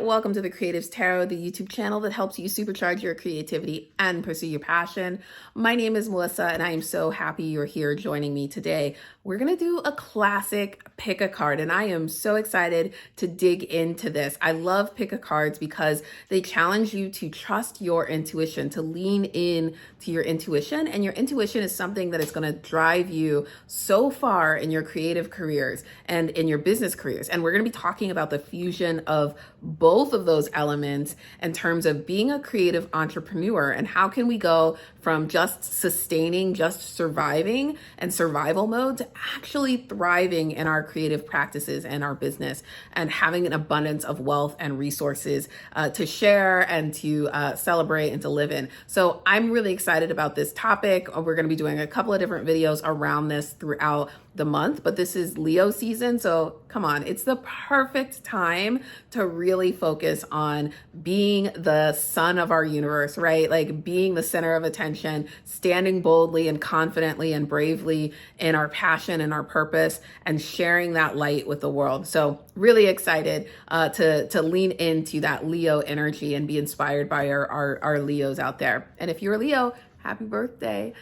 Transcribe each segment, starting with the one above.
welcome to the Creatives Tarot, the YouTube channel that helps you supercharge your creativity and pursue your passion. My name is Melissa, and I am so happy you're here joining me today. We're going to do a classic pick a card, and I am so excited to dig into this. I love pick a cards because they challenge you to trust your intuition, to lean in to your intuition, and your intuition is something that is going to drive you so far in your creative careers and in your business careers. And we're going to be talking about the fusion of both of those elements in terms of being a creative entrepreneur and how can we go from just sustaining, just surviving and survival mode to actually thriving in our creative practices and our business and having an abundance of wealth and resources to share and to celebrate and to live in. So I'm really excited about this topic. We're going to be doing a couple of different videos around this throughout the month, but this is Leo season. So come on, it's the perfect time to really focus on being the sun of our universe, right? Like being the center of attention, standing boldly and confidently and bravely in our passion and our purpose and sharing that light with the world. So really excited to lean into that Leo energy and be inspired by our Leos out there. And if you're a Leo, happy birthday.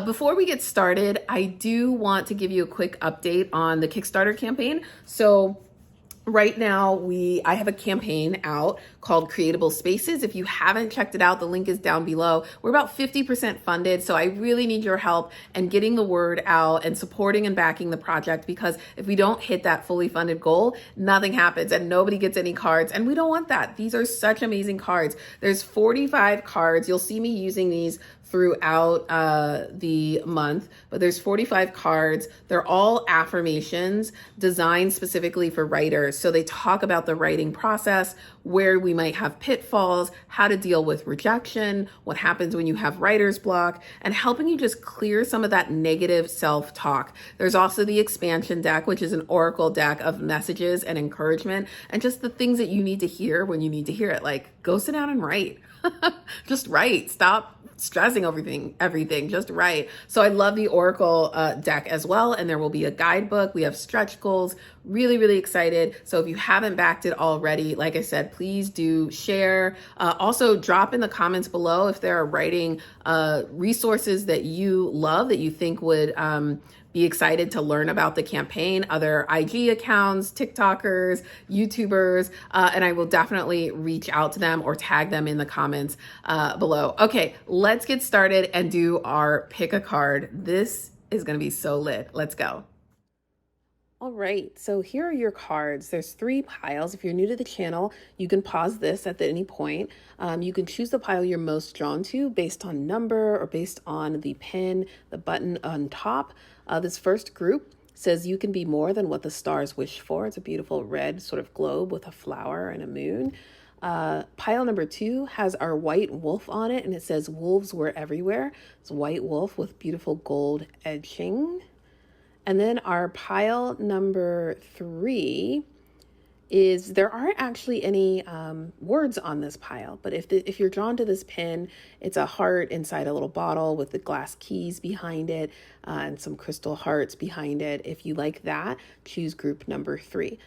Before we get started, I do want to give you a quick update on the Kickstarter campaign. So right now, I have a campaign out called Creatable Spaces. If you haven't checked it out, the link is down below. We're about 50% funded, so I really need your help in getting the word out and supporting and backing the project, because if we don't hit that fully funded goal, nothing happens and nobody gets any cards, and we don't want that. These are such amazing cards. There's 45 cards. You'll see me using these throughout the month, but there's 45 cards. They're all affirmations designed specifically for writers. So they talk about the writing process, where we might have pitfalls, how to deal with rejection, what happens when you have writer's block, and helping you just clear some of that negative self-talk. There's also the expansion deck, which is an oracle deck of messages and encouragement and just the things that you need to hear when you need to hear it. Like, go sit down and write. Just write. Stop stressing everything, just write. So I love the Oracle deck as well. And there will be a guidebook. We have stretch goals. Really, really excited. So if you haven't backed it already, like I said, please do share. Also drop in the comments below if there are writing resources that you love, that you think would be excited to learn about the campaign, other IG accounts, TikTokers, YouTubers, and I will definitely reach out to them or tag them in the comments below. Okay, let's get started and do our pick a card. This is gonna be so lit. Let's go. All right, so here are your cards. There's 3 piles. If you're new to the channel, you can pause this at any point. You can choose the pile you're most drawn to based on number or based on the pin, the button on top. This first group says you can be more than what the stars wish for. It's a beautiful red sort of globe with a flower and a moon. Pile number 2 has our white wolf on it, and it says wolves were everywhere. It's a white wolf with beautiful gold edging. And then our pile number 3 is, there aren't actually any words on this pile, but if you're drawn to this pin, it's a heart inside a little bottle with the glass keys behind it and some crystal hearts behind it. If you like that, choose group number 3.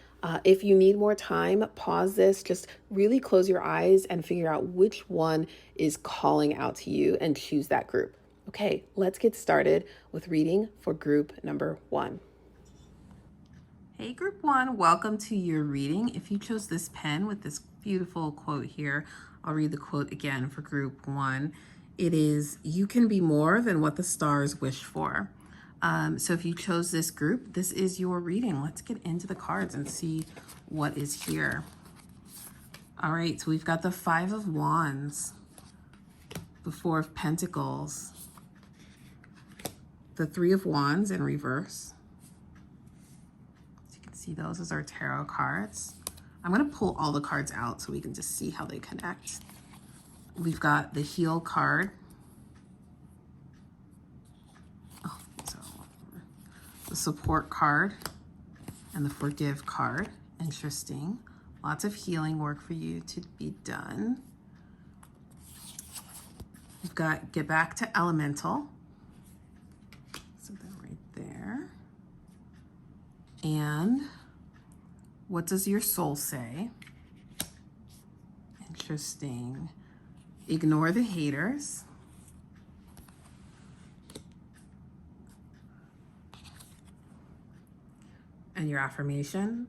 If you need more time, pause this, just really close your eyes and figure out which one is calling out to you and choose that group. Okay, let's get started with reading for group number 1. Hey, group 1, welcome to your reading. If you chose this pen with this beautiful quote here, I'll read the quote again for group 1. It is, you can be more than what the stars wish for. So if you chose this group, this is your reading. Let's get into the cards and see what is here. All right, so we've got the 5 of Wands, the 4 of Pentacles, the 3 of Wands in reverse. So you can see those as our tarot cards. I'm going to pull all the cards out so we can just see how they connect. We've got the Heal card. Oh, so the Support card and the Forgive card. Interesting. Lots of healing work for you to be done. We've got Get Back to Elemental. Something right there. And what does your soul say? Interesting. Ignore the haters. And your affirmation,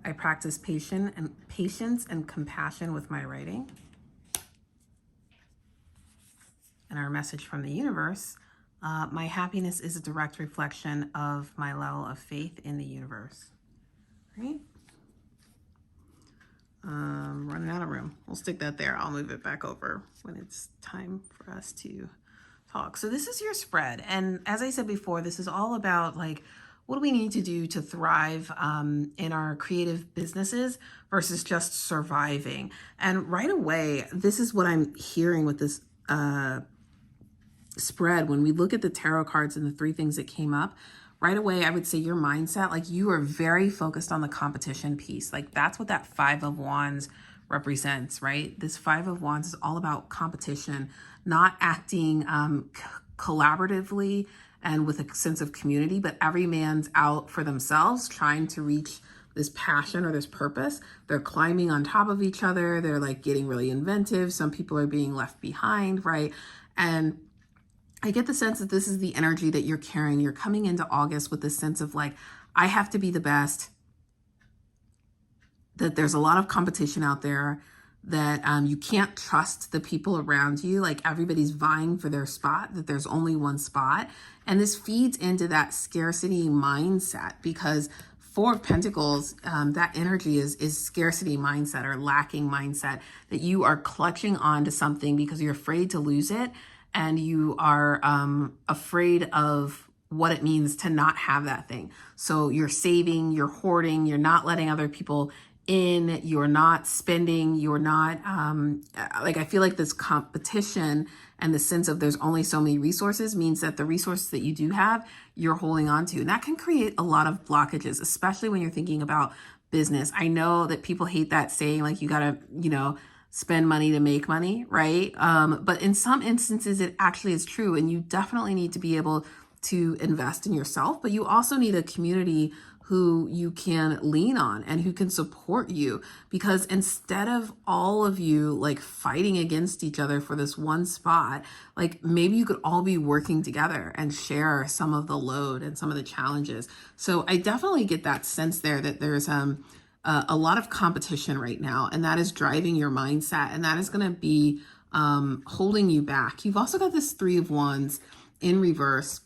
I practice patience and compassion with my writing. And our message from the universe, my happiness is a direct reflection of my level of faith in the universe. Right? Running out of room. We'll stick that there. I'll move it back over when it's time for us to talk. So this is your spread. And as I said before, this is all about like, what do we need to do to thrive in our creative businesses versus just surviving? And right away, this is what I'm hearing with this spread. When we look at the tarot cards and the three things that came up, right away, I would say your mindset, like you are very focused on the competition piece. Like that's what that Five of Wands represents, right? This Five of Wands is all about competition, not acting collaboratively and with a sense of community, but every man's out for themselves, trying to reach this passion or this purpose. They're climbing on top of each other. They're like getting really inventive. Some people are being left behind, right? And I get the sense that this is the energy that you're carrying. You're coming into August with this sense of like, I have to be the best, that there's a lot of competition out there, that you can't trust the people around you. Like everybody's vying for their spot, that there's only one spot. And this feeds into that scarcity mindset because Four of Pentacles, that energy is scarcity mindset or lacking mindset, that you are clutching on to something because you're afraid to lose it. And you are afraid of what it means to not have that thing. So you're saving, you're hoarding, you're not letting other people in, you're not spending, you're not, like I feel like this competition and the sense of there's only so many resources means that the resources that you do have, you're holding on to. And that can create a lot of blockages, especially when you're thinking about business. I know that people hate that saying, like you gotta, spend money to make money, right? But in some instances, it actually is true. And you definitely need to be able to invest in yourself, but you also need a community who you can lean on and who can support you, because instead of all of you like fighting against each other for this one spot, like maybe you could all be working together and share some of the load and some of the challenges. So I definitely get that sense there that there's a lot of competition right now, and that is driving your mindset, and that is going to be holding you back. You've also got this Three of Wands in reverse.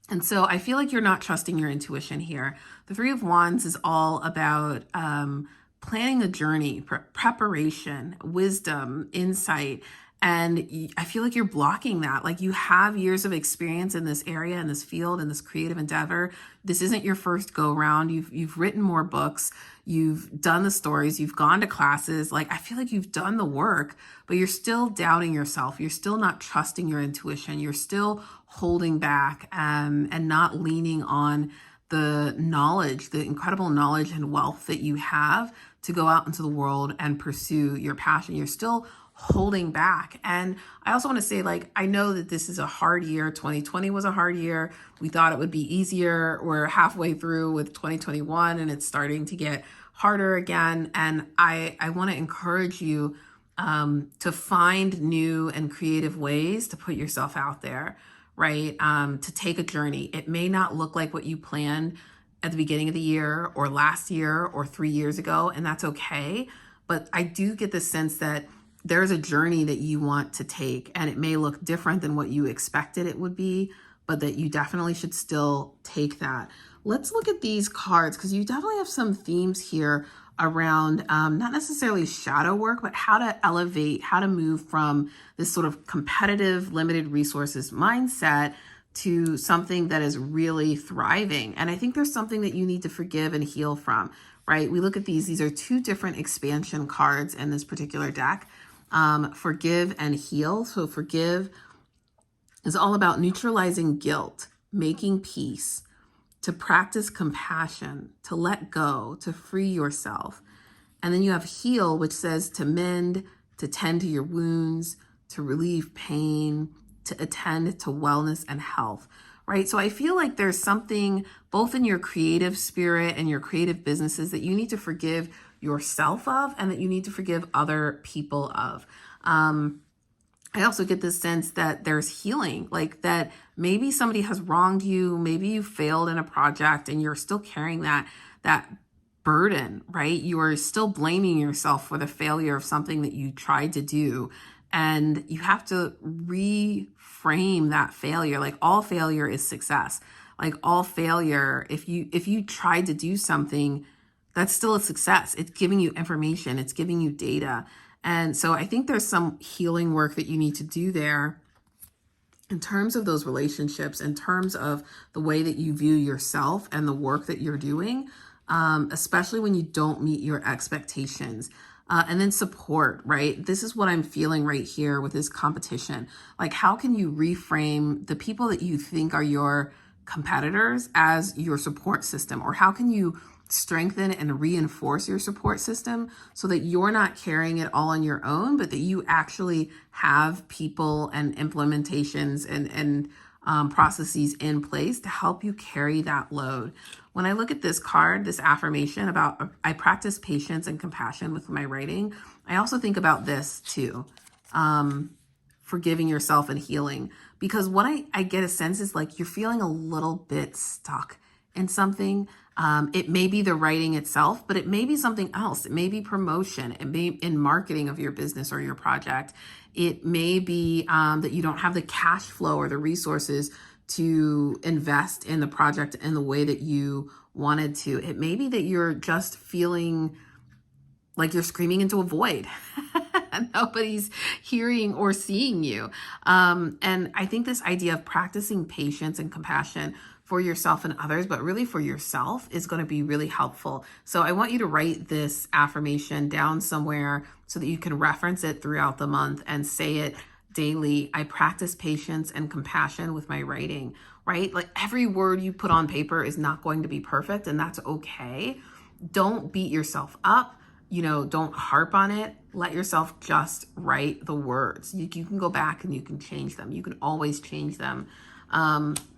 And so I feel like you're not trusting your intuition here. The Three of Wands is all about planning a journey, preparation, wisdom, insight. And I feel like you're blocking that. Like you have years of experience in this area, in this field, in this creative endeavor. This isn't your first go round. You've written more books. You've done the stories. You've gone to classes. Like I feel like you've done the work, but you're still doubting yourself. You're still not trusting your intuition. You're still holding back and not leaning on the knowledge, the incredible knowledge and wealth that you have to go out into the world and pursue your passion. You're still holding back. And I also want to say, like, I know that this is a hard year. 2020 was a hard year. We thought it would be easier. We're halfway through with 2021 and it's starting to get harder again. And I want to encourage you to find new and creative ways to put yourself out there, right? To take a journey. It may not look like what you planned at the beginning of the year or last year or 3 years ago, and that's okay. But I do get the sense that there's a journey that you want to take, and it may look different than what you expected it would be, but that you definitely should still take that. Let's look at these cards, because you definitely have some themes here around not necessarily shadow work, but how to elevate, how to move from this sort of competitive, limited resources mindset to something that is really thriving. And I think there's something that you need to forgive and heal from, right? We look at these are two different expansion cards in this particular deck. Forgive and heal. So forgive is all about neutralizing guilt, making peace, to practice compassion, to let go, to free yourself. And then you have heal, which says to mend, to tend to your wounds, to relieve pain, to attend to wellness and health, right? So I feel like there's something both in your creative spirit and your creative businesses that you need to forgive yourself of and that you need to forgive other people of. I also get this sense that there's healing, like that maybe somebody has wronged you, maybe you failed in a project and you're still carrying that burden, right? You are still blaming yourself for the failure of something that you tried to do. And you have to reframe that failure. Like all failure is success. Like all failure, if you tried to do something, that's still a success. It's giving you information, it's giving you data. And so I think there's some healing work that you need to do there in terms of those relationships, in terms of the way that you view yourself and the work that you're doing, especially when you don't meet your expectations. And then support, right? This is what I'm feeling right here with this competition. Like, how can you reframe the people that you think are your competitors as your support system? Or how can you strengthen and reinforce your support system so that you're not carrying it all on your own, but that you actually have people and implementations and processes in place to help you carry that load. When I look at this card, this affirmation about I practice patience and compassion with my writing, I also think about this too, forgiving yourself and healing. Because what I get a sense is like you're feeling a little bit stuck in something. It may be the writing itself, but it may be something else. It may be promotion. It may be in marketing of your business or your project. It may be that you don't have the cash flow or the resources to invest in the project in the way that you wanted to. It may be that you're just feeling like you're screaming into a void. Nobody's hearing or seeing you. And I think this idea of practicing patience and compassion for yourself and others, but really for yourself, is going to be really helpful. So I want you to write this affirmation down somewhere so that you can reference it throughout the month and say it daily. I practice patience and compassion with my writing, right? Like every word you put on paper is not going to be perfect, and that's okay. Don't beat yourself up. Don't harp on it. Let yourself just write the words. You can go back and you can change them. You can always change them.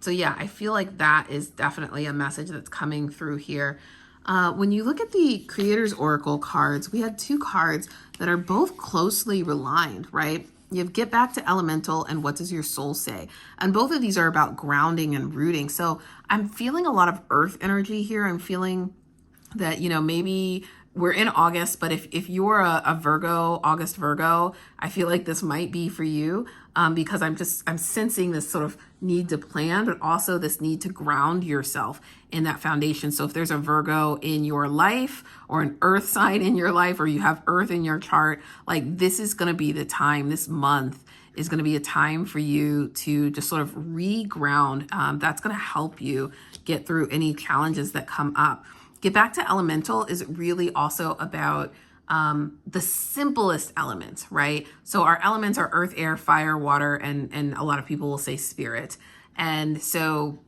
So yeah, I feel like that is definitely a message that's coming through here. When you look at the Creator's Oracle cards, we had two cards that are both closely aligned, right? You have Get Back to Elemental and What Does Your Soul Say? And both of these are about grounding and rooting. So I'm feeling a lot of earth energy here. I'm feeling that, maybe we're in August, but if you're a Virgo, August Virgo, I feel like this might be for you, because I'm sensing this sort of need to plan, but also this need to ground yourself in that foundation. So if there's a Virgo in your life or an earth sign in your life, or you have earth in your chart, like this is going to be the time, this month is going to be a time for you to just sort of re-ground. That's going to help you get through any challenges that come up. Get Back to Elemental is really also about the simplest elements, right? So our elements are earth, air, fire, water, and a lot of people will say spirit. And so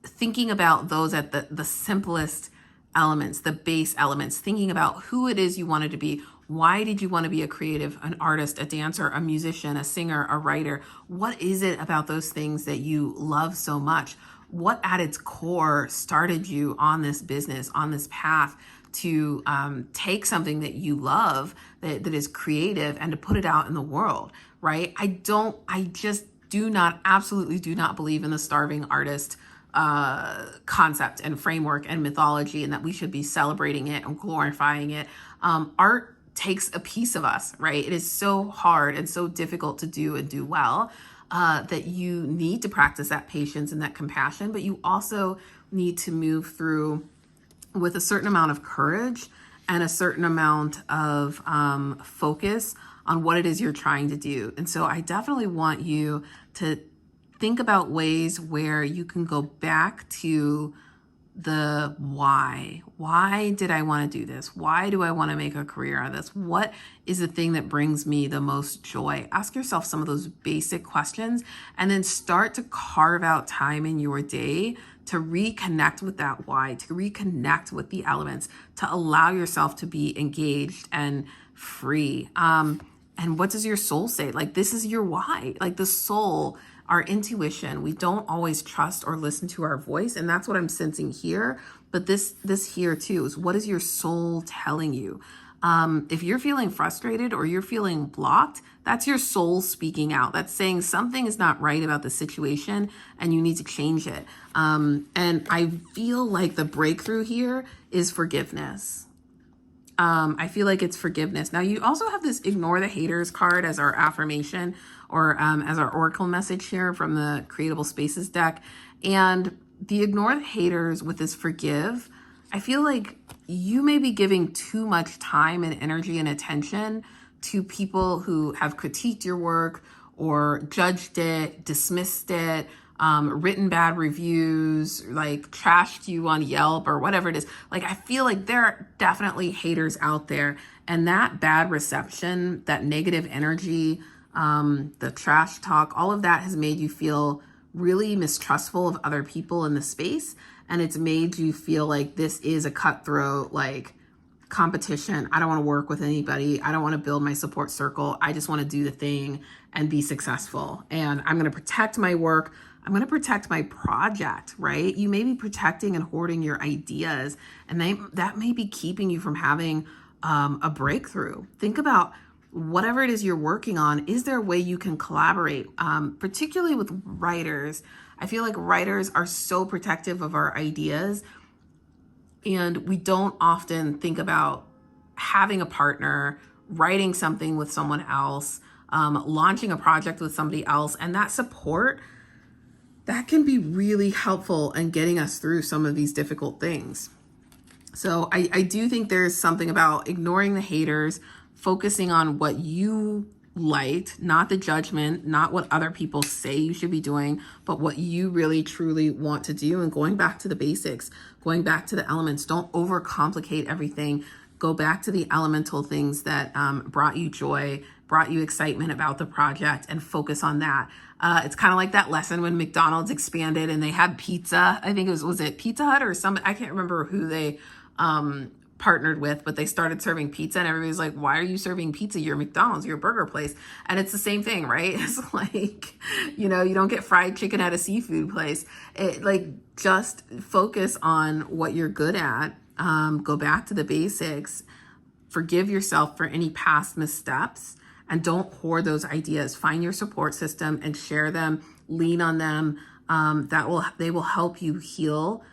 thinking about those at the simplest elements, the base elements, thinking about who it is you wanted to be. Why did you want to be a creative, an artist, a dancer, a musician, a singer, a writer? What is it about those things that you love so much? What at its core started you on this business, on this path to take something that you love, that is creative, and to put it out in the world, right? I just absolutely do not believe in the starving artist concept and framework and mythology, and that we should be celebrating it and glorifying it. Art takes a piece of us, right? It is so hard and so difficult to do and do well. That you need to practice that patience and that compassion, but you also need to move through with a certain amount of courage and a certain amount of focus on what it is you're trying to do. And so I definitely want you to think about ways where you can go back to the why. Why did I want to do this? Why do I want to make a career out of this? What is the thing that brings me the most joy? Ask yourself some of those basic questions, and then start to carve out time in your day to reconnect with that why, to reconnect with the elements, to allow yourself to be engaged and free. And what does your soul say? Like, this is your why. Like, the soul, our intuition. We don't always trust or listen to our voice. And that's what I'm sensing here. But this here too is, what is your soul telling you? If you're feeling frustrated or you're feeling blocked, that's your soul speaking out. That's saying something is not right about the situation and you need to change it. And I feel like the breakthrough here is forgiveness. I feel like it's forgiveness. Now, you also have this ignore the haters card as our affirmation, or as our oracle message here from the Creatable Spaces deck. And the ignore the haters with this forgive, I feel like you may be giving too much time and energy and attention to people who have critiqued your work or judged it, dismissed it, written bad reviews, like trashed you on Yelp or whatever it is. Like, I feel like there are definitely haters out there, and that bad reception, that negative energy, the trash talk, all of that has made you feel really mistrustful of other people in the space. And it's made you feel like this is a cutthroat, like, competition. I don't want to work with anybody. I don't want to build my support circle. I just want to do the thing and be successful. And I'm going to protect my work. I'm going to protect my project, right? You may be protecting and hoarding your ideas, and that may be keeping you from having a breakthrough. Think about whatever it is you're working on. Is there a way you can collaborate? Particularly with writers. I feel like writers are so protective of our ideas, and we don't often think about having a partner, writing something with someone else, launching a project with somebody else, and that support, that can be really helpful in getting us through some of these difficult things. So I do think there's something about ignoring the haters, focusing on what you liked, not the judgment, not what other people say you should be doing, but what you really truly want to do, and going back to the basics, going back to the elements. Don't overcomplicate everything. Go back to the elemental things that brought you joy, brought you excitement about the project, and focus on that. It's kind of like that lesson when McDonald's expanded and they had pizza. I think was it Pizza Hut or some, I can't remember who they partnered with, but they started serving pizza, and everybody's like, why are you serving pizza? You're McDonald's, you're a burger place. And it's the same thing, right? It's like, you don't get fried chicken at a seafood place. Just focus on what you're good at. Go back to the basics, forgive yourself for any past missteps, and don't hoard those ideas. Find your support system and share them, lean on them. They will help you heal.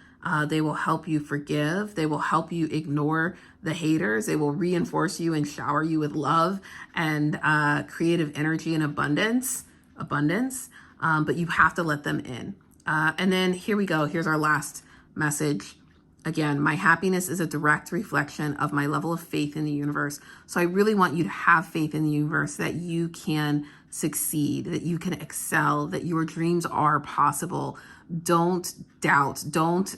They will help you forgive. They will help you ignore the haters. They will reinforce you and shower you with love and creative energy and abundance. But you have to let them in. And then here we go. Here's our last message. Again, my happiness is a direct reflection of my level of faith in the universe. So I really want you to have faith in the universe that you can succeed, that you can excel, that your dreams are possible. Don't doubt. Don't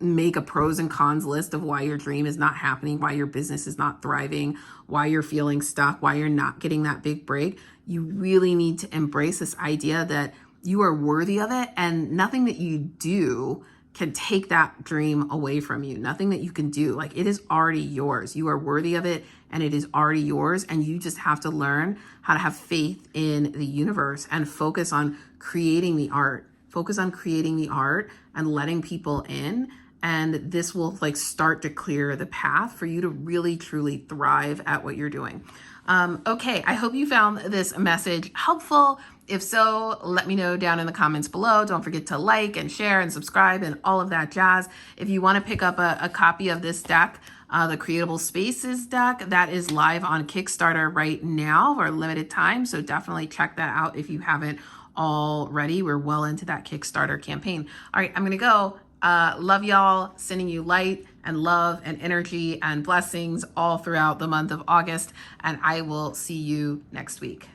make a pros and cons list of why your dream is not happening, why your business is not thriving, why you're feeling stuck, why you're not getting that big break. You really need to embrace this idea that you are worthy of it, and nothing that you do can take that dream away from you. Nothing that you can do. It is already yours. You are worthy of it, and it is already yours. And you just have to learn how to have faith in the universe and focus on creating the art. Focus on creating the art and letting people in. And this will start to clear the path for you to really, truly thrive at what you're doing. Okay, I hope you found this message helpful. If so, let me know down in the comments below. Don't forget to like and share and subscribe and all of that jazz. If you want to pick up a copy of this deck, the Creatable Spaces deck, that is live on Kickstarter right now for a limited time. So definitely check that out if you haven't already. We're well into that Kickstarter campaign. All right, I'm going to go. Love y'all, sending you light and love and energy and blessings all throughout the month of August. And I will see you next week.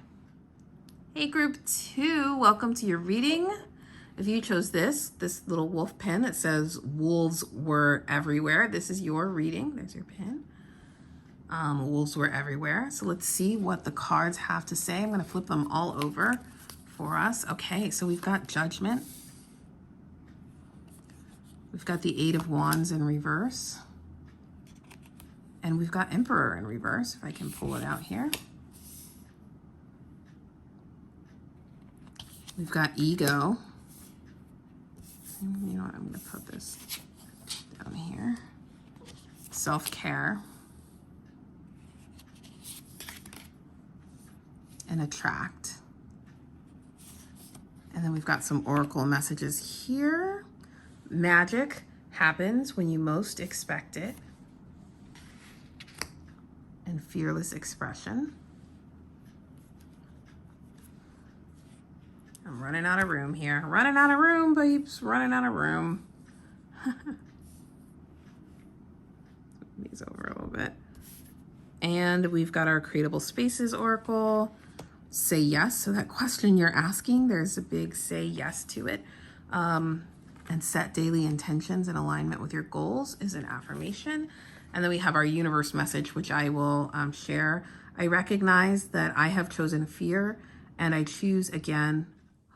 Hey, group 2, welcome to your reading. If you chose this little wolf pin that says wolves were everywhere, this is your reading. There's your pin. Wolves were everywhere. So let's see what the cards have to say. I'm going to flip them all over for us. Okay, so we've got Judgment. We've got the 8 of Wands in reverse. And we've got Emperor in reverse, if I can pull it out here. We've got ego. You know what, I'm gonna put this down here. Self-care. And attract. And then we've got some oracle messages here. Magic happens when you most expect it. And fearless expression. I'm running out of room here. Running out of room, babes. Running out of room. These over a little bit. And we've got our Creatable Spaces oracle. Say yes. So that question you're asking, there's a big say yes to it. And set daily intentions in alignment with your goals is an affirmation. And then we have our universe message, which I will share. I recognize that I have chosen fear and I choose again.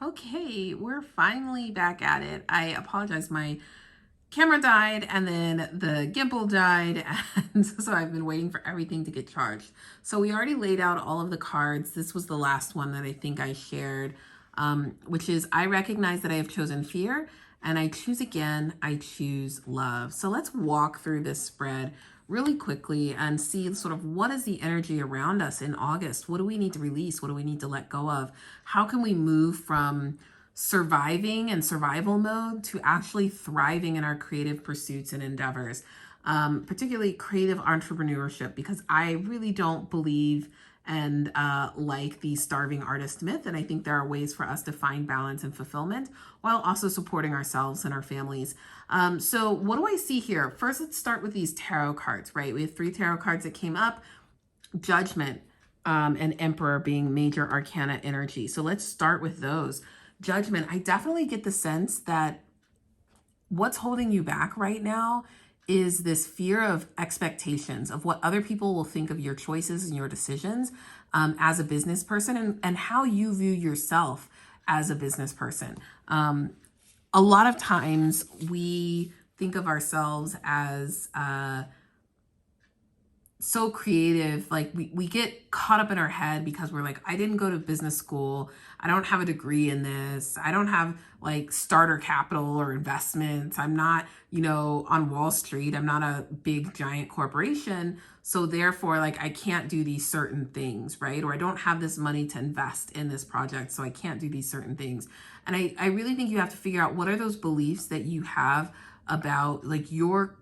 Okay, we're finally back at it. I apologize. My camera died and then the gimbal died. And so I've been waiting for everything to get charged. So we already laid out all of the cards. This was the last one that I think I shared, which is I recognize that I have chosen fear and I choose again, I choose love. So let's walk through this spread really quickly and see sort of what is the energy around us in August? What do we need to release? What do we need to let go of? How can we move from surviving and survival mode to actually thriving in our creative pursuits and endeavors, particularly creative entrepreneurship, because I really don't believe and like the starving artist myth. And I think there are ways for us to find balance and fulfillment while also supporting ourselves and our families. So what do I see here? First, let's start with these tarot cards, right? We have 3 tarot cards that came up. Judgment and Emperor being major arcana energy. So let's start with those. Judgment, I definitely get the sense that what's holding you back right now is this fear of expectations of what other people will think of your choices and your decisions as a business person, and how you view yourself as a business person. A lot of times we think of ourselves as so creative, like we get caught up in our head because we're like, I didn't go to business school, I don't have a degree in this, I don't have like starter capital or investments, I'm not, on Wall Street, I'm not a big giant corporation, so therefore like I can't do these certain things, right? Or I don't have this money to invest in this project, so I can't do these certain things. And I really think you have to figure out what are those beliefs that you have about like your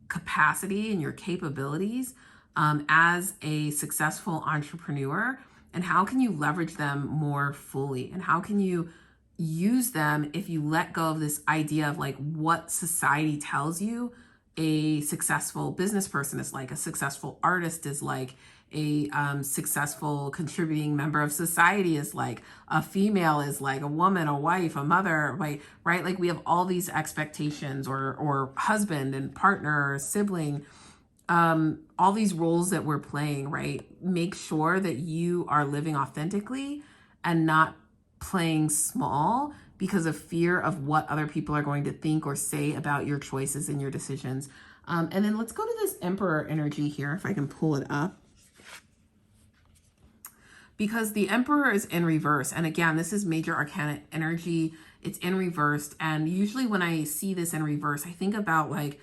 capacity and your capabilities as a successful entrepreneur, and how can you leverage them more fully, and how can you use them if you let go of this idea of like what society tells you a successful business person is like, a successful artist is like, a successful contributing member of society is like, a female is like, a woman, a wife, a mother, right? Like we have all these expectations, or husband and partner or sibling, all these roles that we're playing, right? Make sure that you are living authentically and not playing small because of fear of what other people are going to think or say about your choices and your decisions. And then let's go to this Emperor energy here, if I can pull it up. Because the Emperor is in reverse. And again, this is major arcana energy. It's in reverse. And usually when I see this in reverse, I think about like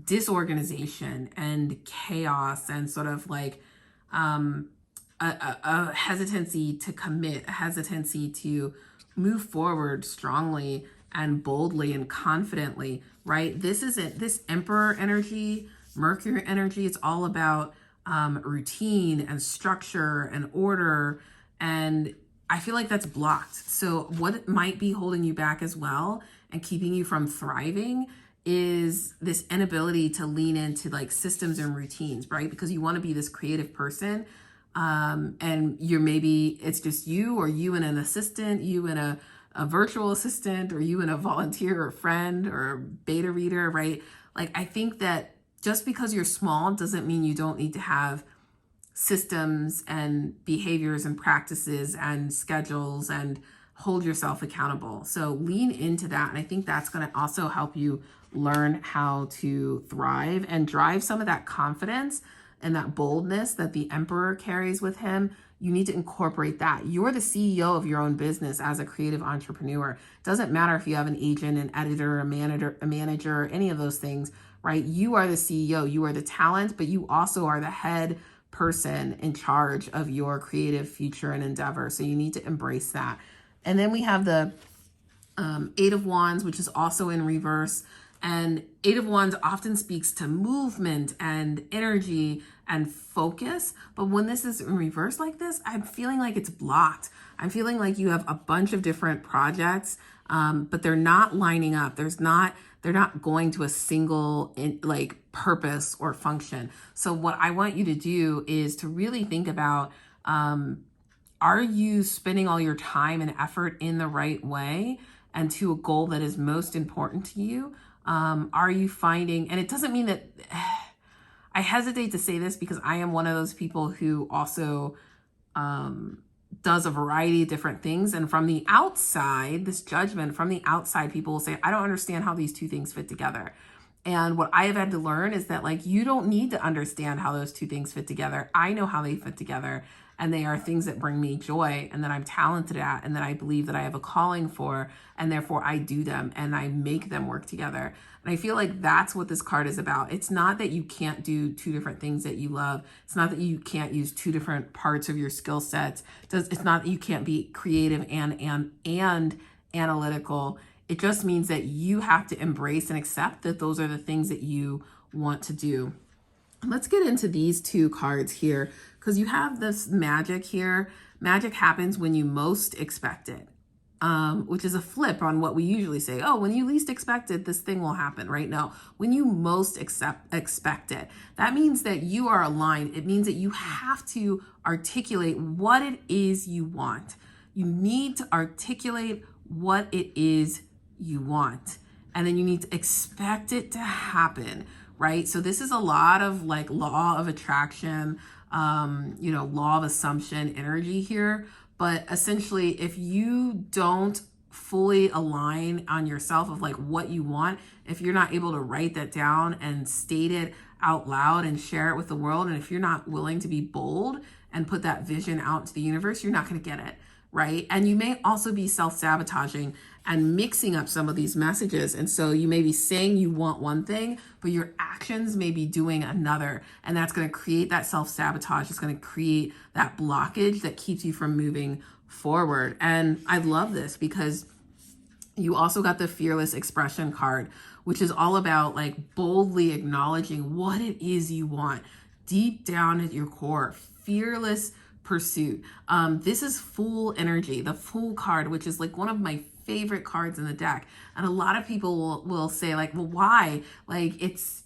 disorganization and chaos and sort of like a hesitancy to commit, a hesitancy to move forward strongly and boldly and confidently, right? This isn't this Emperor energy, Mercury energy. It's all about routine and structure and order. And I feel like that's blocked. So what might be holding you back as well and keeping you from thriving is this inability to lean into like systems and routines, right? Because you want to be this creative person. And you're maybe it's just you, or you and an assistant, you and a virtual assistant, or you and a volunteer or friend or a beta reader, right? Like I think that just because you're small doesn't mean you don't need to have systems and behaviors and practices and schedules and hold yourself accountable. So lean into that. And I think that's going to also help you learn how to thrive and drive some of that confidence and that boldness that the Emperor carries with him you need to incorporate that. You're the CEO of your own business as a creative entrepreneur. It doesn't matter if you have an agent, an editor, a manager, any of those things, right? You are the CEO, you are the talent, but you also are the head person in charge of your creative future and endeavor. So you need to embrace that. And then we have the Eight of Wands, which is also in reverse. And Eight of Wands often speaks to movement and energy and focus. But when this is in reverse like this, I'm feeling like it's blocked. I'm feeling like you have a bunch of different projects, but they're not lining up. They're not going to a single purpose or function. So what I want you to do is to really think about, are you spending all your time and effort in the right way and to a goal that is most important to you? Are you finding, and it doesn't mean that, I hesitate to say this because I am one of those people who also does a variety of different things. And from the outside, this judgment from the outside, people will say, I don't understand how these two things fit together. And what I have had to learn is that you don't need to understand how those two things fit together. I know how they fit together, and they are things that bring me joy and that I'm talented at and that I believe that I have a calling for, and therefore I do them and I make them work together. And I feel like that's what this card is about. It's not that you can't do two different things that you love. It's not that you can't use two different parts of your skill sets. It's not that you can't be creative and analytical. It just means that you have to embrace and accept that those are the things that you want to do. Let's get into these two cards here, because you have this magic here. Magic happens when you most expect it, which is a flip on what we usually say. Oh, when you least expect it, this thing will happen, right? No, when you most expect it, that means that you are aligned. It means that you have to articulate what it is you want. You need to articulate what it is you want, and then you need to expect it to happen, right? So this is a lot of law of attraction, law of assumption energy here. But essentially, if you don't fully align on yourself of what you want, if you're not able to write that down and state it out loud and share it with the world, and if you're not willing to be bold and put that vision out to the universe, you're not going to get it, right? And you may also be self-sabotaging and mixing up some of these messages. And so you may be saying you want one thing, but your actions may be doing another. And that's going to create that self-sabotage. It's going to create that blockage that keeps you from moving forward. And I love this because you also got the fearless expression card, which is all about boldly acknowledging what it is you want deep down at your core. Fearless pursuit. This is Fool energy, the Fool card, which is one of my favorite cards in the deck. And a lot of people will say well, why? It's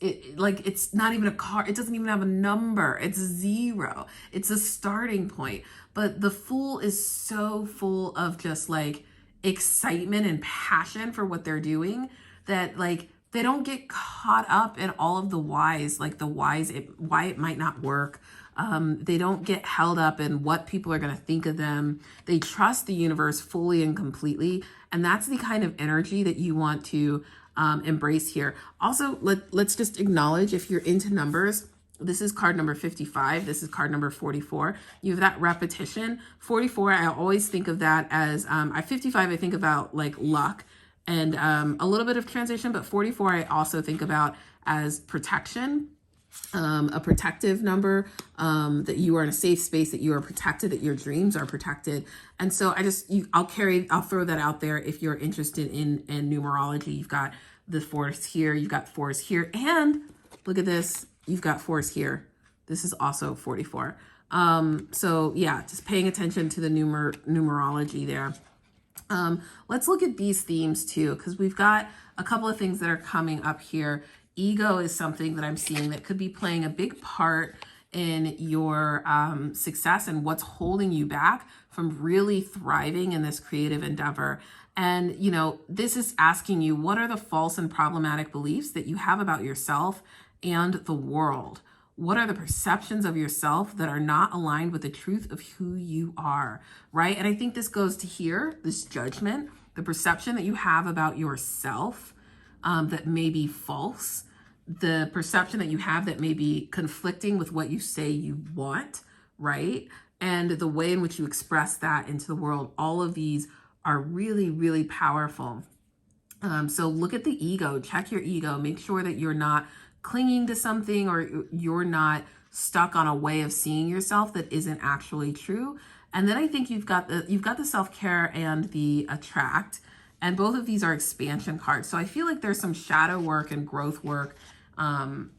not even a card. It doesn't even have a number. It's 0. It's a starting point. But the Fool is so full of just excitement and passion for what they're doing that they don't get caught up in all of the whys, why it might not work. They don't get held up in what people are going to think of them. They trust the universe fully and completely. And that's the kind of energy that you want to embrace here. Also, let's just acknowledge, if you're into numbers, this is card number 55. This is card number 44. You have that repetition. 44, I always think of that as, 55, I think about luck and a little bit of transition, but 44, I also think about as protection. A protective number, that you are in a safe space, that you are protected, that your dreams are protected. And so I'll throw that out there. If you're interested in numerology, you've got the 4s here, you've got 4s here, and look at this, you've got 4s here. This is also 44. So yeah, just paying attention to the numerology there. Let's look at these themes too, because we've got a couple of things that are coming up here. Ego is something that I'm seeing that could be playing a big part in your success and what's holding you back from really thriving in this creative endeavor. And, this is asking you, what are the false and problematic beliefs that you have about yourself and the world? What are the perceptions of yourself that are not aligned with the truth of who you are, right? And I think this goes to here, this judgment, the perception that you have about yourself that may be false, the perception that you have that may be conflicting with what you say you want, right? and the way in which you express that into the world. All of these are really, really powerful. So look at the ego, check your ego, make sure that you're not clinging to something, or you're not stuck on a way of seeing yourself that isn't actually true. And then I think you've got the self-care and the attract, and both of these are expansion cards. So I feel like there's some shadow work and growth work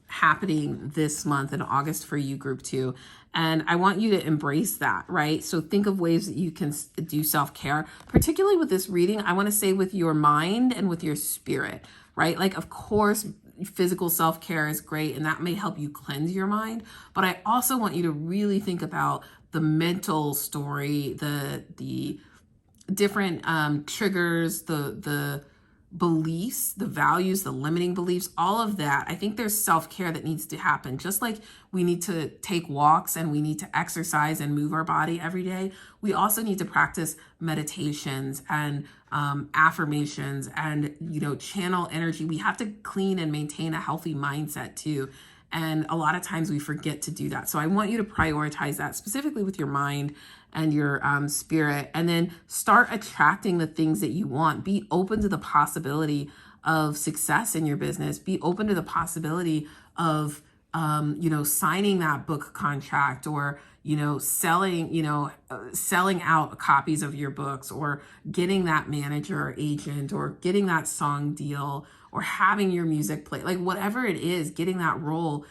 happening this month in August for you, group 2. And I want you to embrace that, right? So think of ways that you can do self-care, particularly with this reading. I want to say with your mind and with your spirit, right? Like, of course, physical self-care is great, and that may help you cleanse your mind. But I also want you to really think about the mental story, the different triggers, the beliefs, the values, the limiting beliefs, all of that. I think there's self-care that needs to happen. Just like we need to take walks and we need to exercise and move our body every day, we also need to practice meditations and affirmations and, channel energy. We have to clean and maintain a healthy mindset too. And a lot of times we forget to do that. So I want you to prioritize that, specifically with your mind and your spirit, and then start attracting the things that you want. Be open to the possibility of success in your business. Be open to the possibility of, signing that book contract, or, selling out copies of your books, or getting that manager or agent, or getting that song deal, or having your music play, like whatever it is, getting that role.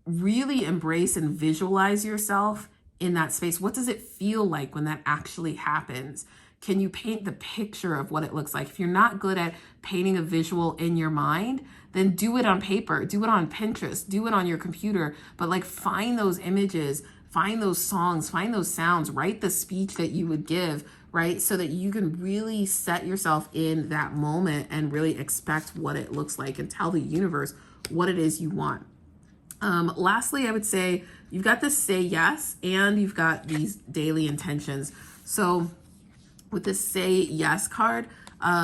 Really embrace and visualize yourself in that space. What does it feel like when that actually happens? Can you paint the picture of what it looks like? If you're not good at painting a visual in your mind, then do it on paper, do it on Pinterest, do it on your computer, but like find those images, find those songs, find those sounds, write the speech that you would give, right? So that you can really set yourself in that moment and really expect what it looks like and tell the universe what it is you want. Lastly, I would say you've got this say yes, and you've got these daily intentions. So with this say yes card,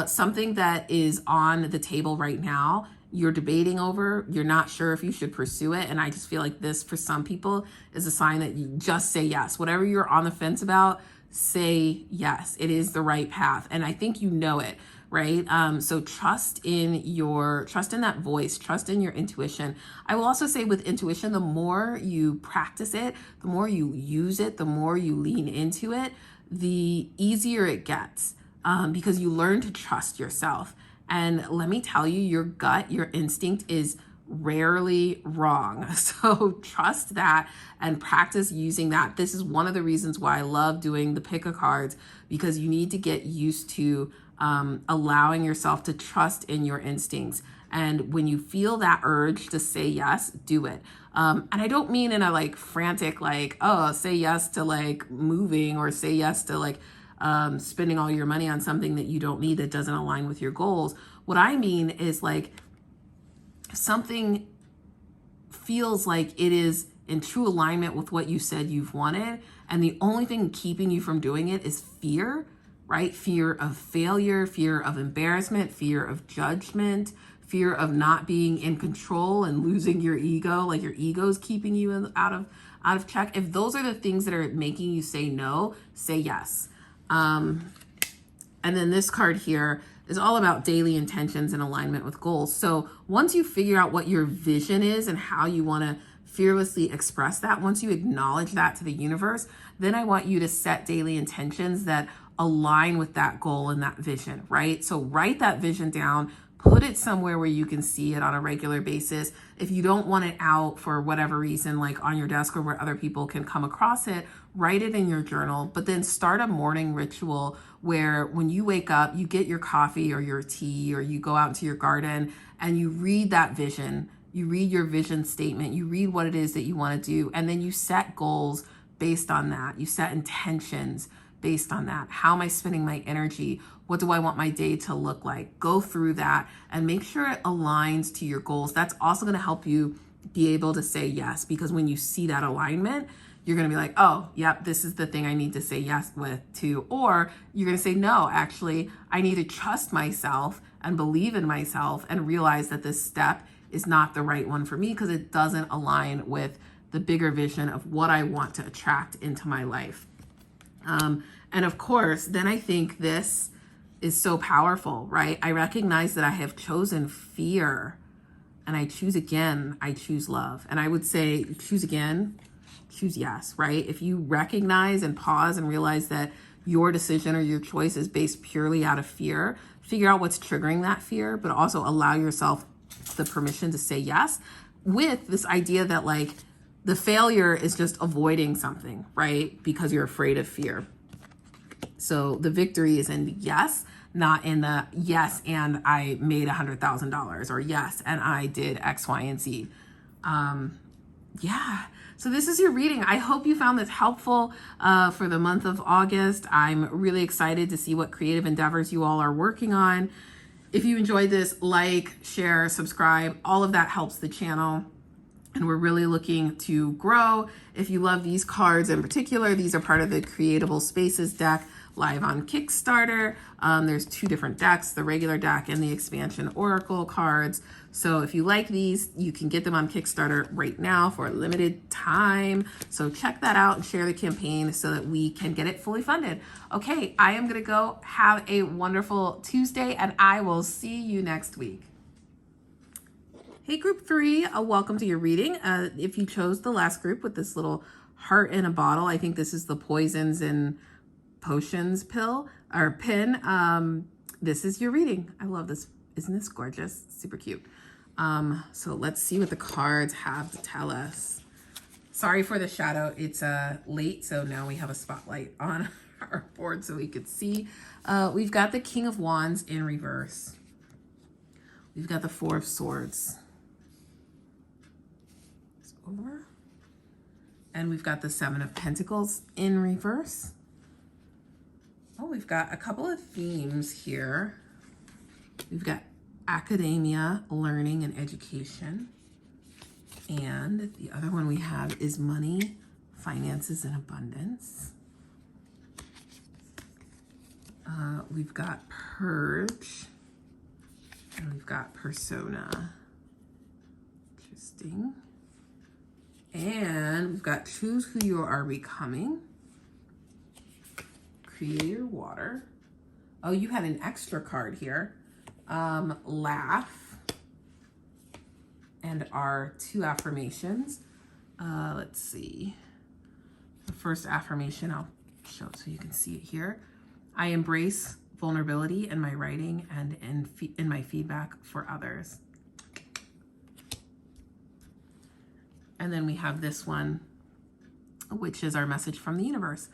something that is on the table right now, you're debating over, you're not sure if you should pursue it. And I just feel like this, for some people, is a sign that you just say yes. Whatever you're on the fence about, say yes. It is the right path. And I think you know it, right? So trust in that voice, trust in your intuition. I will also say with intuition, the more you practice it, the more you use it, the more you lean into it, the easier it gets, because you learn to trust yourself. And let me tell you, your gut, your instinct is rarely wrong. So trust that and practice using that. This is one of the reasons why I love doing the pick a cards, because you need to get used to allowing yourself to trust in your instincts. And when you feel that urge to say yes, do it. And I don't mean in a like frantic, like, oh, say yes to like moving, or say yes to like spending all your money on something that you don't need, that doesn't align with your goals. What I mean is like, something feels like it is in true alignment with what you said you've wanted, and the only thing keeping you from doing it is fear, right? Fear of failure, fear of embarrassment, fear of judgment, fear of not being in control and losing your ego, like your ego's keeping you out of check. If those are the things that are making you say no, say yes. And then this card here is all about daily intentions and alignment with goals. So once you figure out what your vision is and how you want to fearlessly express that, once you acknowledge that to the universe, then I want you to set daily intentions that align with that goal and that vision, right? So write that vision down, put it somewhere where you can see it on a regular basis. If you don't want it out for whatever reason, like on your desk or where other people can come across it, write it in your journal, but then start a morning ritual where when you wake up, you get your coffee or your tea, or you go out into your garden and you read that vision. You read your vision statement, you read what it is that you want to do, and then you set goals based on that. You set intentions based on that. How am I spending my energy? What do I want my day to look like? Go through that and make sure it aligns to your goals. That's also going to help you be able to say yes, because when you see that alignment, you're going to be like, oh, yep, this is the thing I need to say yes to. Or you're going to say, no, actually, I need to trust myself and believe in myself and realize that this step is not the right one for me because it doesn't align with the bigger vision of what I want to attract into my life. And of course, then I think this is so powerful, right? I recognize that I have chosen fear, and I choose again, I choose love. And I would say choose again, choose yes, right? If you recognize and pause and realize that your decision or your choice is based purely out of fear, figure out what's triggering that fear, but also allow yourself the permission to say yes, with this idea that like the failure is just avoiding something, right? Because you're afraid of fear. So the victory is in the yes, not in the yes, and I made $100,000, or yes, and I did X, Y, and Z. Yeah. So this is your reading. I hope you found this helpful for the month of August. I'm really excited to see what creative endeavors you all are working on. If you enjoyed this, like, share, subscribe. All of that helps the channel. And we're really looking to grow. If you love these cards in particular, these are part of the Creatable Spaces deck live on Kickstarter. There's 2 different decks, the regular deck and the expansion oracle cards. So if you like these, you can get them on Kickstarter right now for a limited time. So check that out and share the campaign so that we can get it fully funded. Okay, I am gonna go. Have a wonderful Tuesday, and I will see you next week. Hey, group 3, welcome to your reading. If you chose the last group with this little heart in a bottle, I think this is the Poisons and Potions pill or pin. This is your reading. I love this. Isn't this gorgeous? Super cute. So let's see what the cards have to tell us. Sorry for the shadow. It's late, so now we have a spotlight on our board so we could see. We've got the King of Wands in reverse. We've got the Four of Swords. It's over. And we've got the Seven of Pentacles in reverse. Oh, we've got a couple of themes here. We've got academia, learning, and education. And the other one we have is money, finances, and abundance. We've got purge, and we've got persona. Interesting. And we've got choose who you are becoming. Creator water. Oh, you had an extra card here. Laugh. And our 2 affirmations. Let's see. The first affirmation I'll show so you can see it here. I embrace vulnerability in my writing and in my feedback for others. And then we have this one, which is our message from the universe.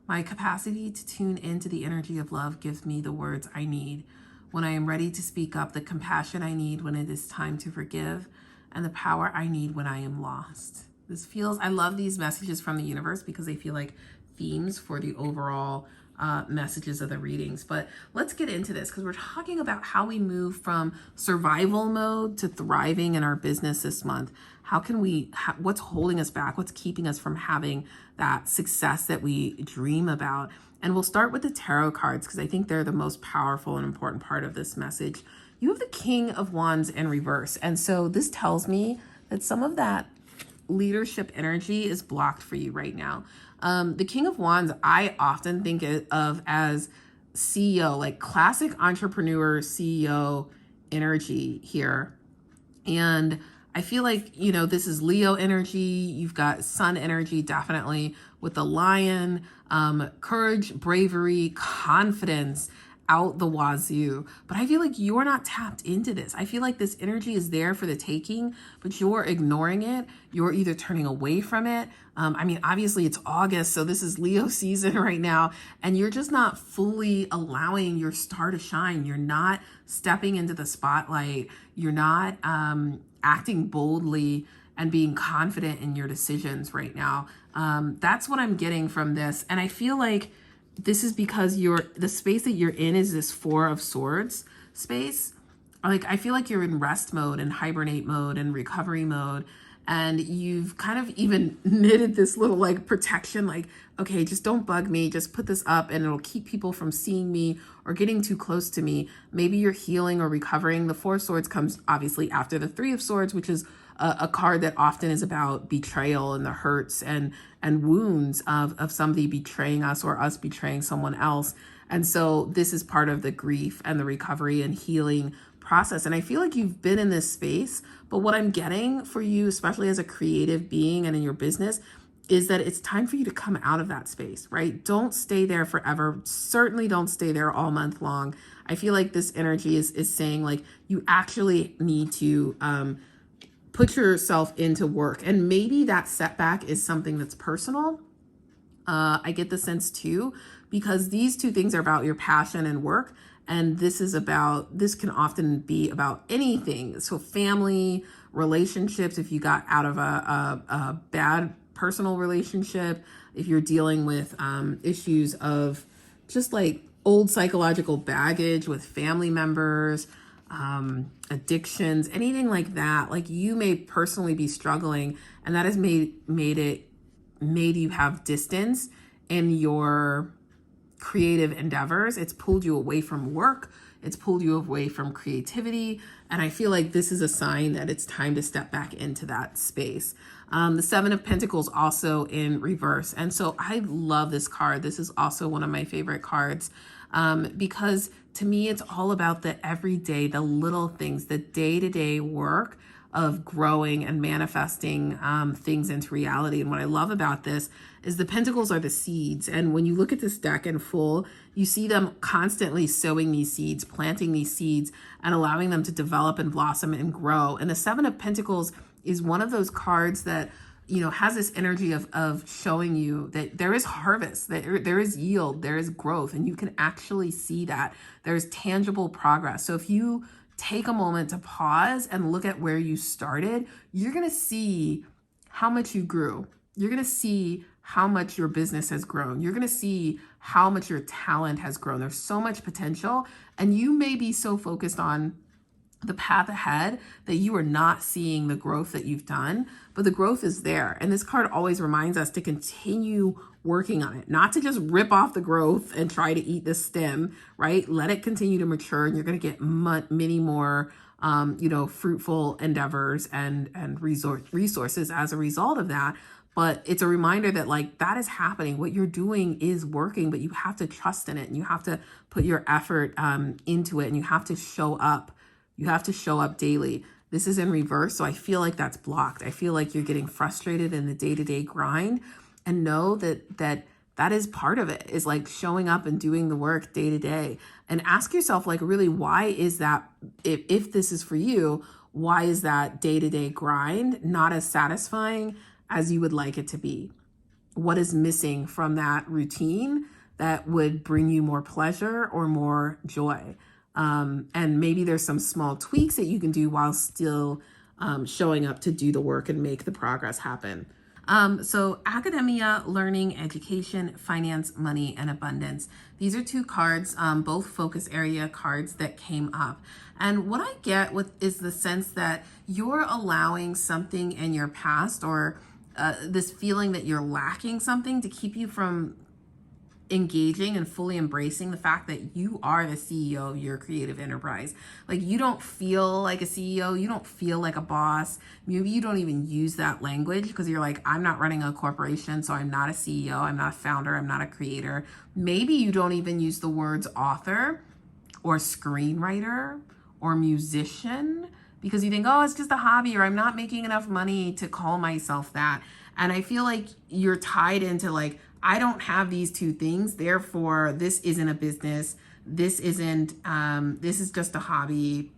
My capacity to tune into the energy of love gives me the words I need when I am ready to speak up, the compassion I need when it is time to forgive, and the power I need when I am lost. I love these messages from the universe because they feel like themes for the overall messages of the readings. But let's get into this because we're talking about how we move from survival mode to thriving in our business this month. How can we, what's holding us back? What's keeping us from having that success that we dream about? And we'll start with the tarot cards because I think they're the most powerful and important part of this message. You have the King of Wands in reverse. And so this tells me that some of that leadership energy is blocked for you right now. The King of Wands, I often think of as CEO, like classic entrepreneur CEO energy here. And I feel like, this is Leo energy. You've got Sun energy, definitely with the lion, courage, bravery, confidence out the wazoo. But I feel like you're not tapped into this. I feel like this energy is there for the taking, but you're ignoring it. You're either turning away from it. Obviously it's August, so this is Leo season right now, and you're just not fully allowing your star to shine. You're not stepping into the spotlight. You're not acting boldly and being confident in your decisions right now. That's what I'm getting from this. And I feel like this is because the space that you're in is this Four of Swords space. Like, I feel like you're in rest mode and hibernate mode and recovery mode. And you've kind of even knitted this little like protection, like, okay, just don't bug me. Just put this up and it'll keep people from seeing me or getting too close to me. Maybe you're healing or recovering. The Four of Swords comes obviously after the Three of Swords, which is a card that often is about betrayal and the hurts and wounds of somebody betraying us or us betraying someone else. And so this is part of the grief and the recovery and healing process. And I feel like you've been in this space, but what I'm getting for you, especially as a creative being and in your business, is that it's time for you to come out of that space, right? Don't stay there forever. Certainly don't stay there all month long. I feel like this energy is saying like you actually need to put yourself into work. And maybe that setback is something that's personal. I get the sense too, because these two things are about your passion and work. And this can often be about anything. So family, relationships, if you got out of a bad personal relationship, if you're dealing with issues of just like old psychological baggage with family members, addictions, anything like that, like you may personally be struggling, and that has made you have distance in your creative endeavors. It's pulled you away from work. It's pulled you away from creativity. And I feel like this is a sign that it's time to step back into that space. The Seven of Pentacles also in reverse. And so I love this card. This is also one of my favorite cards because to me, it's all about the everyday, the little things, the day-to-day work of growing and manifesting things into reality. And what I love about this is the pentacles are the seeds. And when you look at this deck in full, you see them constantly sowing these seeds, planting these seeds, and allowing them to develop and blossom and grow. And the Seven of Pentacles is one of those cards that, you know, has this energy of showing you that there is harvest, that there is yield, there is growth, and you can actually see that. There's tangible progress. So if you take a moment to pause and look at where you started, you're going to see how much you grew. You're going to see how much your business has grown. You're going to see how much your talent has grown. There's so much potential, and you may be so focused on the path ahead that you are not seeing the growth that you've done, but the growth is there. And this card always reminds us to continue working on it, not to just rip off the growth and try to eat the stem, right? Let it continue to mature, and you're going to get many more, fruitful endeavors and resources as a result of that. But it's a reminder that like that is happening. What you're doing is working, but you have to trust in it, and you have to put your effort into it, and you have to show up. You have to show up daily. This is in reverse, so I feel like that's blocked. I feel like you're getting frustrated in the day-to-day grind, and know that is part of it, is like showing up and doing the work day to day. And ask yourself, like, really, why is that, if this is for you, why is that day-to-day grind not as satisfying as you would like it to be? What is missing from that routine that would bring you more pleasure or more joy? And maybe there's some small tweaks that you can do while still showing up to do the work and make the progress happen. So academia, learning, education, finance, money, and abundance. These are two cards, both focus area cards that came up. And what I get is the sense that you're allowing something in your past or this feeling that you're lacking something to keep you from engaging and fully embracing the fact that you are the CEO of your creative enterprise. Like, you don't feel like a CEO, you don't feel like a boss. Maybe you don't even use that language because you're like, I'm not running a corporation, so I'm not a CEO, I'm not a founder, I'm not a creator. Maybe you don't even use the words author or screenwriter or musician because you think, oh, it's just a hobby, or I'm not making enough money to call myself that. And I feel like you're tied into like, I don't have these two things, therefore this isn't a business. This is just a hobby.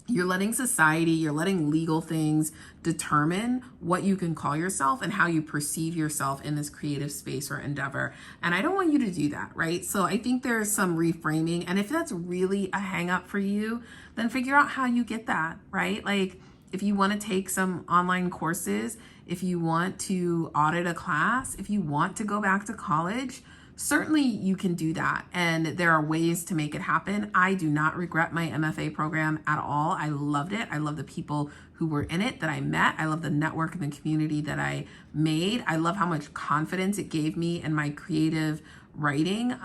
You're letting society, you're letting legal things determine what you can call yourself and how you perceive yourself in this creative space or endeavor. And I don't want you to do that, right? So I think there's some reframing. And if that's really a hang up for you, then figure out how you get that, right? Like, if you want to take some online courses, if you want to audit a class, if you want to go back to college, certainly you can do that. And there are ways to make it happen. I do not regret my MFA program at all. I loved it. I love the people who were in it that I met. I love the network and the community that I made. I love how much confidence it gave me in my creative writing.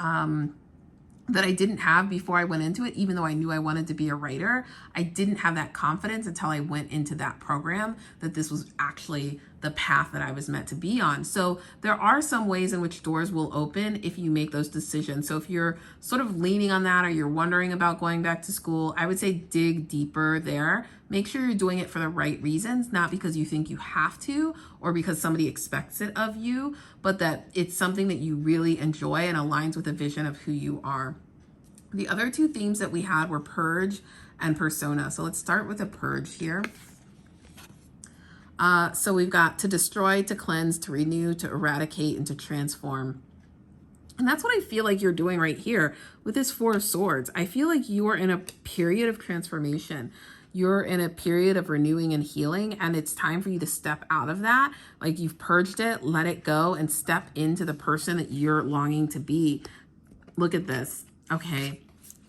that I didn't have before I went into it. Even though I knew I wanted to be a writer, I didn't have that confidence until I went into that program that this was actually the path that I was meant to be on. So there are some ways in which doors will open if you make those decisions. So if you're sort of leaning on that, or you're wondering about going back to school, I would say dig deeper there. Make sure you're doing it for the right reasons, not because you think you have to or because somebody expects it of you, but that it's something that you really enjoy and aligns with the vision of who you are. The other two themes that we had were purge and persona. So let's start with a purge here. So we've got to destroy, to cleanse, to renew, to eradicate, and to transform. And that's what I feel like you're doing right here with this Four of Swords. I feel like you are in a period of transformation. You're in a period of renewing and healing, and it's time for you to step out of that. Like, you've purged it, let it go, and step into the person that you're longing to be. Look at this. Okay.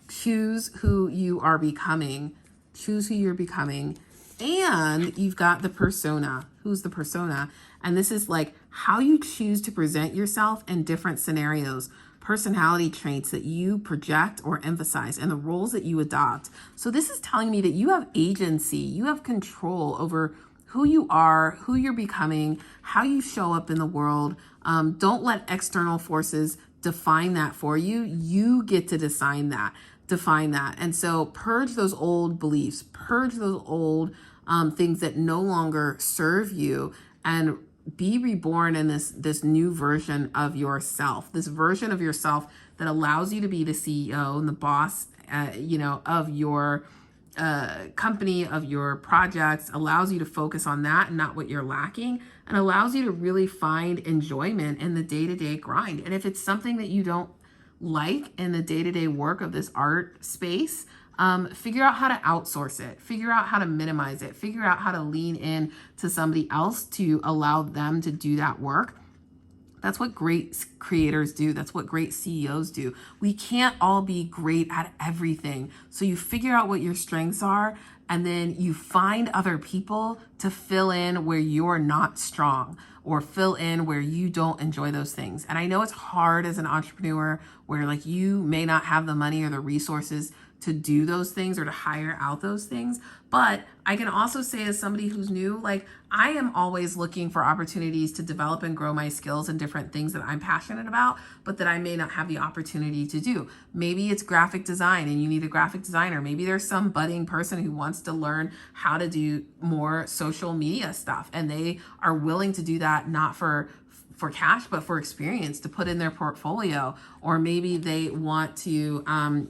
Choose who you are becoming. Choose who you're becoming. And you've got the persona. Who's the persona? And this is like how you choose to present yourself in different scenarios, personality traits that you project or emphasize, and the roles that you adopt. So this is telling me that you have agency, you have control over who you are, who you're becoming, how you show up in the world. Don't let external forces define that for you. You get to define that. And so purge those old beliefs, purge those old things that no longer serve you, and be reborn in this new version of yourself, this version of yourself that allows you to be the CEO and the boss, of your company, of your projects, allows you to focus on that and not what you're lacking, and allows you to really find enjoyment in the day-to-day grind. And if it's something that you don't like in the day-to-day work of this art space, figure out how to outsource it, figure out how to minimize it, figure out how to lean in to somebody else to allow them to do that work. That's what great creators do. That's what great CEOs do. We can't all be great at everything. So you figure out what your strengths are, and then you find other people to fill in where you're not strong, or fill in where you don't enjoy those things. And I know it's hard as an entrepreneur where like you may not have the money or the resources to do those things or to hire out those things. But I can also say, as somebody who's new, like, I am always looking for opportunities to develop and grow my skills in different things that I'm passionate about, but that I may not have the opportunity to do. Maybe it's graphic design and you need a graphic designer. Maybe there's some budding person who wants to learn how to do more social media stuff, and they are willing to do that, not for cash, but for experience to put in their portfolio. Or maybe they want to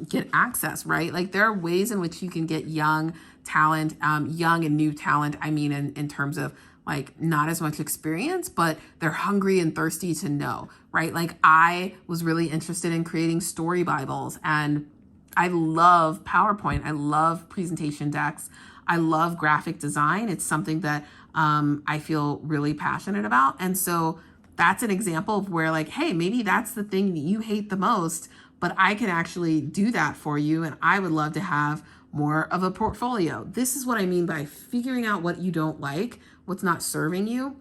get access, right? Like, there are ways in which you can get young talent, young and new talent. I mean, in terms of like not as much experience, but they're hungry and thirsty to know, right? Like, I was really interested in creating story Bibles, and I love PowerPoint. I love presentation decks. I love graphic design. It's something that I feel really passionate about. And so that's an example of where, like, hey, maybe that's the thing that you hate the most, but I can actually do that for you. And I would love to have more of a portfolio. This is what I mean by figuring out what you don't like, what's not serving you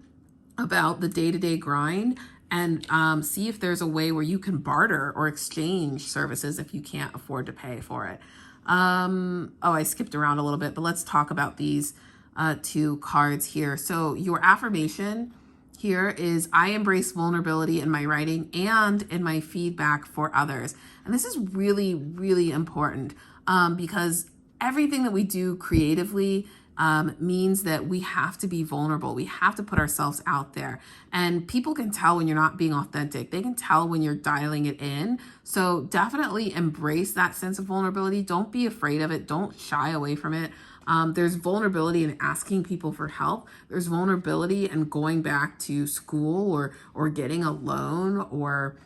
about the day-to-day grind, and see if there's a way where you can barter or exchange services if you can't afford to pay for it. I skipped around a little bit, but let's talk about these two cards here. So your affirmation here is, I embrace vulnerability in my writing and in my feedback for others. And this is really, really important because everything that we do creatively means that we have to be vulnerable. We have to put ourselves out there. And people can tell when you're not being authentic. They can tell when you're dialing it in. So definitely embrace that sense of vulnerability. Don't be afraid of it. Don't shy away from it. There's vulnerability in asking people for help. There's vulnerability in going back to school or getting a loan, or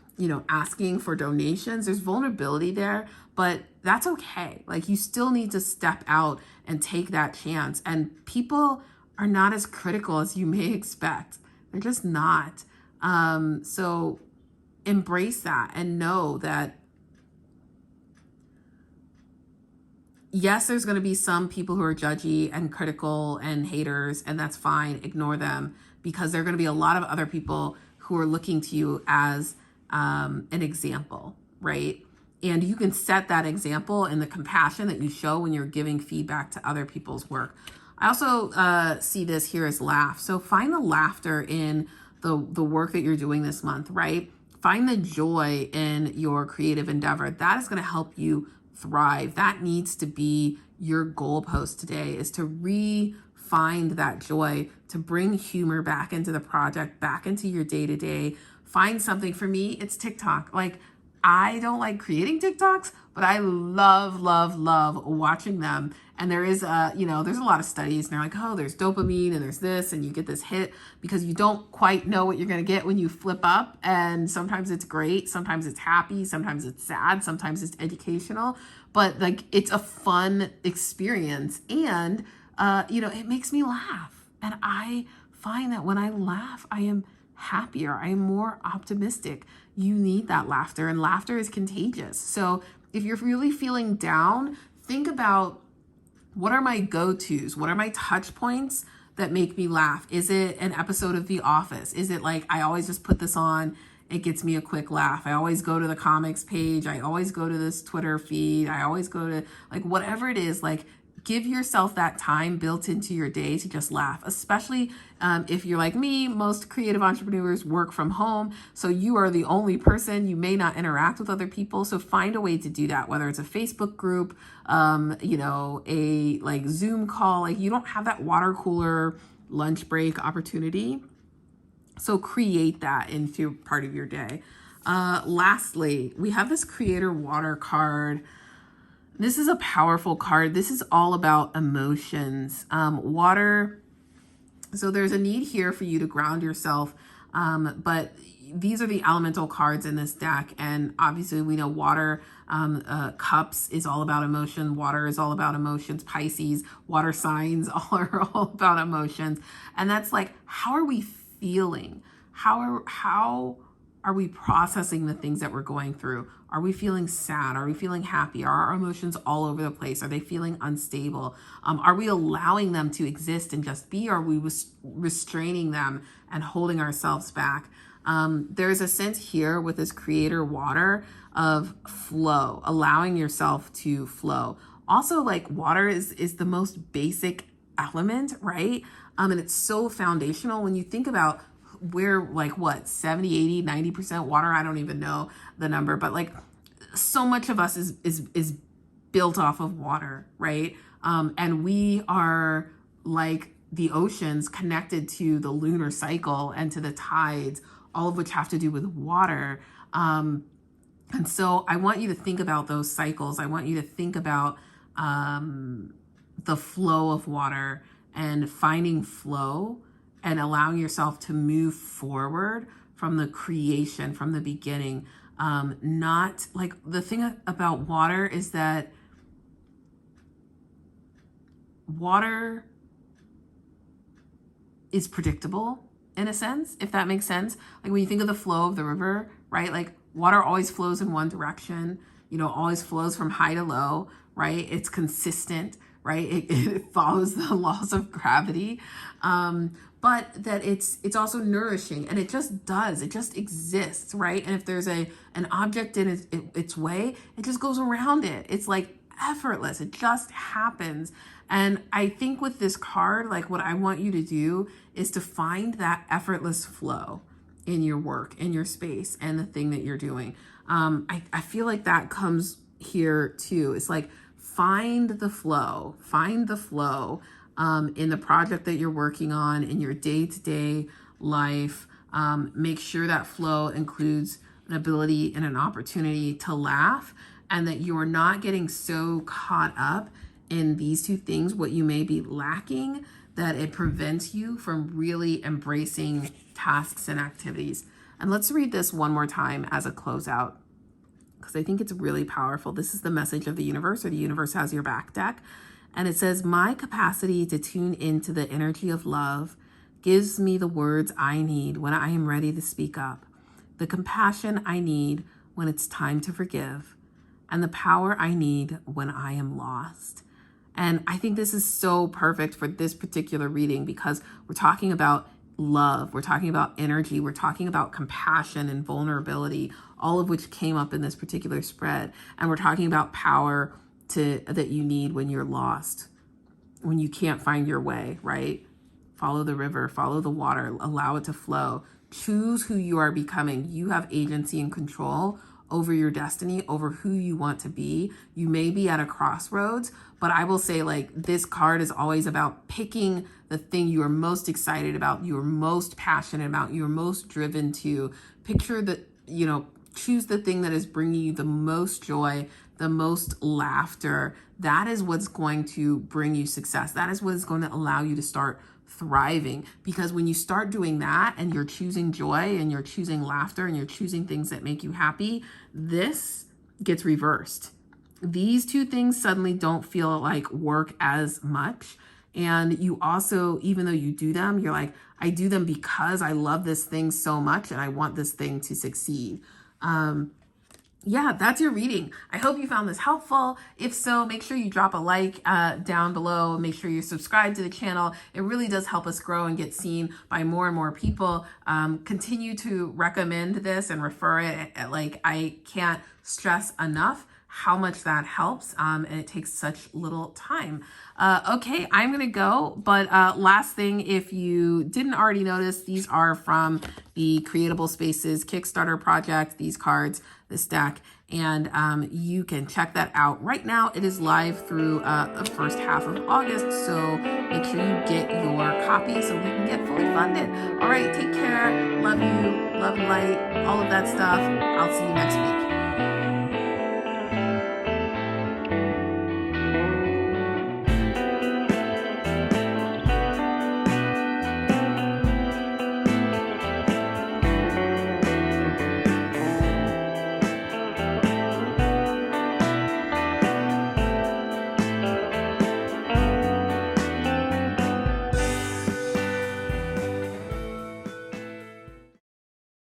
asking for donations. There's vulnerability there, but that's okay. Like, you still need to step out and take that chance. And people are not as critical as you may expect. They're just not. So embrace that and know that, yes, there's going to be some people who are judgy and critical and haters, and that's fine. Ignore them, because there are going to be a lot of other people who are looking to you as an example, right? And you can set that example in the compassion that you show when you're giving feedback to other people's work. I also see this here as laugh. So find the laughter in the work that you're doing this month, right? Find the joy in your creative endeavor. That is going to help you thrive. That needs to be your goalpost today, is to find that joy, to bring humor back into the project, back into your day-to-day. Find something. For me, it's TikTok. Like, I don't like creating TikToks, but I love, love, love watching them. And there is there's a lot of studies and they're like, oh, there's dopamine and there's this, and you get this hit because you don't quite know what you're going to get when you flip up. And sometimes it's great. Sometimes it's happy. Sometimes it's sad. Sometimes it's educational, but like, it's a fun experience. And, it makes me laugh. And I find that when I laugh, I am happier. I am more optimistic. You need that laughter, and laughter is contagious. So if you're really feeling down, think about, what are my go-tos? What are my touch points that make me laugh? Is it an episode of The Office? Is it like, I always just put this on, it gets me a quick laugh. I always go to the comics page. I always go to this Twitter feed. I always go to, like, whatever it is, like, give yourself that time built into your day to just laugh, especially if you're like me. Most creative entrepreneurs work from home, so you are the only person. You may not interact with other people, so find a way to do that, whether it's a Facebook group, a like Zoom call. Like, you don't have that water cooler lunch break opportunity, so create that into part of your day. Lastly, we have this creator water card. This is a powerful card. This is all about emotions. Water. So there's a need here for you to ground yourself. But these are the elemental cards in this deck. And obviously we know water, cups is all about emotion. Water is all about emotions. Pisces, water signs are all about emotions. And that's like, how are we feeling? How are we processing the things that we're going through? Are we feeling sad? Are we feeling happy? Are our emotions all over the place? Are they feeling unstable? Are we allowing them to exist and just be? Or are we restraining them and holding ourselves back? There's a sense here with this creator water of flow, allowing yourself to flow. Also, like, water is the most basic element, right? And it's so foundational when you think about, we're like, what, 70, 80, 90% water? I don't even know the number, but like, so much of us is built off of water, right? And we are like the oceans, connected to the lunar cycle and to the tides, all of which have to do with water. And so I want you to think about those cycles. I want you to think about the flow of water and finding flow and allowing yourself to move forward from the creation, from the beginning. Not like, the thing about water is that water is predictable in a sense, if that makes sense. Like, when you think of the flow of the river, right? Like, water always flows in one direction, always flows from high to low, right? It's consistent, right? It follows the laws of gravity. But that it's also nourishing, and it just exists, right? And if there's an object in its way, it just goes around it. It's like effortless. It just happens. And I think with this card, like, what I want you to do is to find that effortless flow in your work, in your space, and the thing that you're doing. I feel like that comes here too. It's like, find the flow in the project that you're working on, in your day-to-day life. Make sure that flow includes an ability and an opportunity to laugh, and that you're not getting so caught up in these two things, what you may be lacking, that it prevents you from really embracing tasks and activities. And let's read this one more time as a closeout, because I think it's really powerful. This is the message of the universe, or the universe has your back deck. And it says, my capacity to tune into the energy of love gives me the words I need when I am ready to speak up, the compassion I need when it's time to forgive, and the power I need when I am lost. And I think this is so perfect for this particular reading, because we're talking about love, we're talking about energy, we're talking about compassion and vulnerability, all of which came up in this particular spread. And we're talking about power that you need when you're lost, when you can't find your way, right? Follow the river, follow the water, allow it to flow. Choose who you are becoming. You have agency and control over your destiny, over who you want to be. You may be at a crossroads, but I will say, like, this card is always about picking the thing you are most excited about, you are most passionate about, you're most driven to. Picture the, choose the thing that is bringing you the most joy, the most laughter. That is what's going to bring you success. That is what is going to allow you to start thriving. Because when you start doing that and you're choosing joy and you're choosing laughter and you're choosing things that make you happy, this gets reversed. These two things suddenly don't feel like work as much. And you also, even though you do them, you're like, I do them because I love this thing so much and I want this thing to succeed. Yeah, that's your reading. I hope you found this helpful. If so, make sure you drop a like down below. Make sure you're subscribed to the channel. It really does help us grow and get seen by more and more people. Continue to recommend this and refer it. Like, I can't stress enough how much that helps, and it takes such little time. Okay, I'm gonna go, but last thing, if you didn't already notice, these are from the Creatable Spaces Kickstarter project, these cards, this deck, and you can check that out right now. It is live through the first half of August, so make sure you get your copy so we can get fully funded. All right, take care, love you, love light, all of that stuff. I'll see you next week.